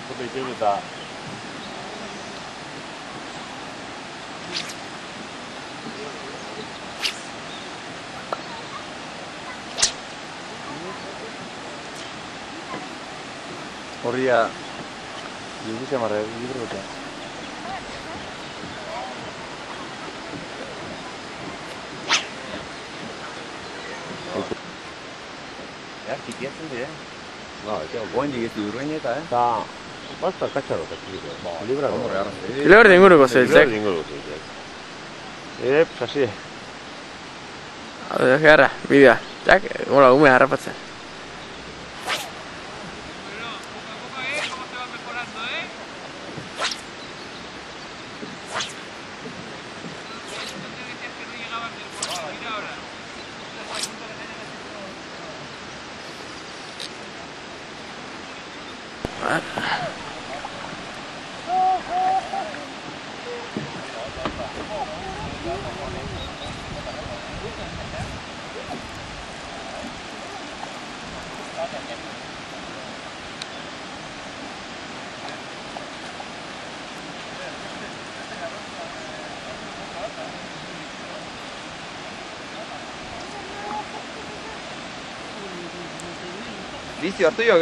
Burada gidiyoruz daha. Oraya yürüyüş ama yürü hocam. Ya, chiquito dia. No, itu poin di urunya ta. Da, basta cacciaro capito. Libra no. Kilometre inguruko zebiltzek. Hasi. Gerra, bidea. Jak, gora, ume harrapatzen. Listo, hartu jo,